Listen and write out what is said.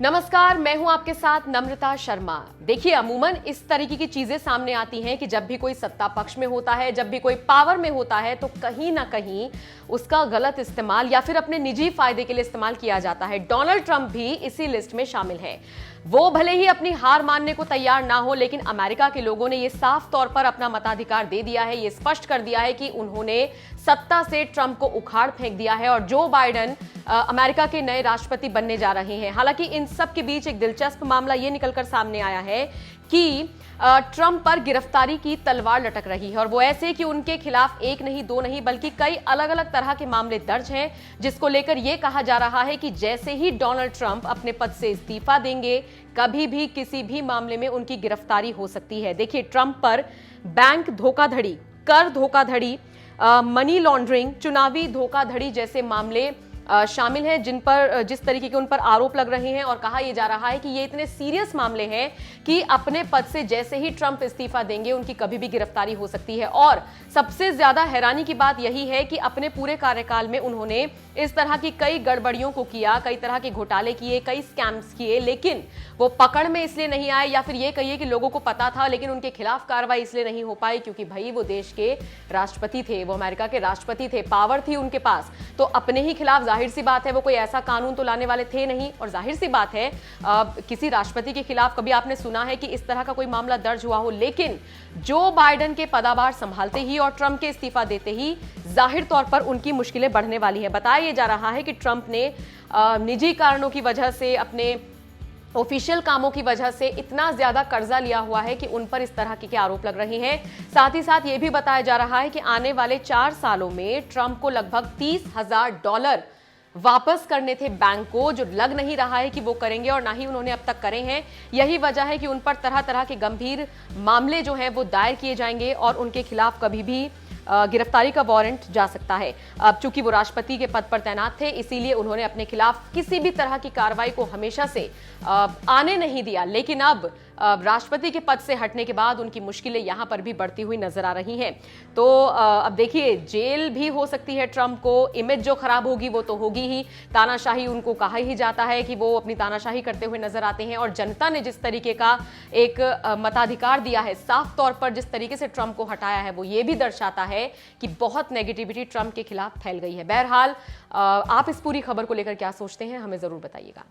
नमस्कार, मैं हूं आपके साथ नम्रता शर्मा। देखिए, अमूमन इस तरीके की चीजें सामने आती हैं कि जब भी कोई सत्ता पक्ष में होता है, जब भी कोई पावर में होता है, तो कहीं ना कहीं उसका गलत इस्तेमाल या फिर अपने निजी फायदे के लिए इस्तेमाल किया जाता है। डोनाल्ड ट्रंप भी इसी लिस्ट में शामिल है। वो भले ही अपनी हार मानने को तैयार ना हो, लेकिन अमेरिका के लोगों ने ये साफ तौर पर अपना मताधिकार दे दिया है। ये स्पष्ट कर दिया है कि उन्होंने सत्ता से ट्रंप को उखाड़ फेंक दिया है और जो बाइडेन अमेरिका के नए राष्ट्रपति बनने जा रहे हैं। हालांकि इन सब के बीच एक दिलचस्प मामला यह निकलकर सामने आया है कि ट्रंप पर गिरफ्तारी की तलवार लटक रही है और वो ऐसे कि उनके खिलाफ एक नहीं, दो नहीं, बल्कि कई अलग अलग तरह के मामले दर्ज हैं, जिसको लेकर यह कहा जा रहा है कि जैसे ही डोनाल्ड ट्रंप अपने पद से इस्तीफा देंगे, कभी भी किसी भी मामले में उनकी गिरफ्तारी हो सकती है। देखिए, ट्रंप पर बैंक धोखाधड़ी, कर धोखाधड़ी, मनी लॉन्ड्रिंग, चुनावी धोखाधड़ी जैसे मामले शामिल हैं, जिस तरीके के उन पर आरोप लग रहे हैं और कहा यह जा रहा है कि ये इतने सीरियस मामले हैं कि अपने पद से जैसे ही ट्रंप इस्तीफा देंगे, उनकी कभी भी गिरफ्तारी हो सकती है। और सबसे ज्यादा हैरानी की बात यही है कि अपने पूरे कार्यकाल में उन्होंने इस तरह की कई गड़बड़ियों को किया, कई तरह के घोटाले किए, कई स्कैम्स किए, लेकिन वो पकड़ में इसलिए नहीं आए, या फिर ये कहिए कि लोगों को पता था लेकिन उनके खिलाफ कार्रवाई इसलिए नहीं हो पाई क्योंकि भाई वो देश के राष्ट्रपति थे, वो अमेरिका के राष्ट्रपति थे, पावर थी उनके पास, तो अपने ही खिलाफ जाहिर सी बात है वो कोई ऐसा कानून तो लाने वाले थे नहीं। और जाहिर सी बात है किसी राष्ट्रपति के खिलाफ कभी आपने सुना है कि इस तरह का कोई मामला दर्ज हुआ हो, लेकिन जो बाइडेन के पदाभार संभालते ही और ट्रंप के इस्तीफा देते ही जाहिर तौर पर उनकी मुश्किलें बढ़ने वाली है। बताया जा रहा है कि ट्रंप ने निजी कारणों की वजह से, अपने ऑफिशियल कामों की वजह से इतना ज्यादा कर्जा लिया हुआ है कि उन पर इस तरह के आरोप लग रहे हैं। साथ ही साथ यह भी बताया जा रहा है कि आने वाले 4 सालों में ट्रंप को लगभग $30,000 वापस करने थे बैंक को, जो लग नहीं रहा है कि वो करेंगे और ना ही उन्होंने अब तक करे हैं। यही वजह है कि उन पर तरह तरह के गंभीर मामले जो हैं वो दायर किए जाएंगे और उनके खिलाफ कभी भी गिरफ्तारी का वारंट जा सकता है। अब चूंकि वो राष्ट्रपति के पद पर तैनात थे, इसीलिए उन्होंने अपने खिलाफ किसी भी तरह की कार्रवाई को हमेशा से आने नहीं दिया, लेकिन अब राष्ट्रपति के पद से हटने के बाद उनकी मुश्किलें यहां पर भी बढ़ती हुई नजर आ रही हैं। तो अब देखिए, जेल भी हो सकती है ट्रंप को, इमेज जो खराब होगी वो तो होगी ही, तानाशाही उनको कहा ही जाता है कि वो अपनी तानाशाही करते हुए नजर आते हैं। और जनता ने जिस तरीके का एक मताधिकार दिया है, साफ तौर पर जिस तरीके से ट्रंप को हटाया है, वो ये भी दर्शाता है कि बहुत नेगेटिविटी ट्रंप के खिलाफ फैल गई है। बहरहाल आप इस पूरी खबर को लेकर क्या सोचते हैं, हमें जरूर बताइएगा।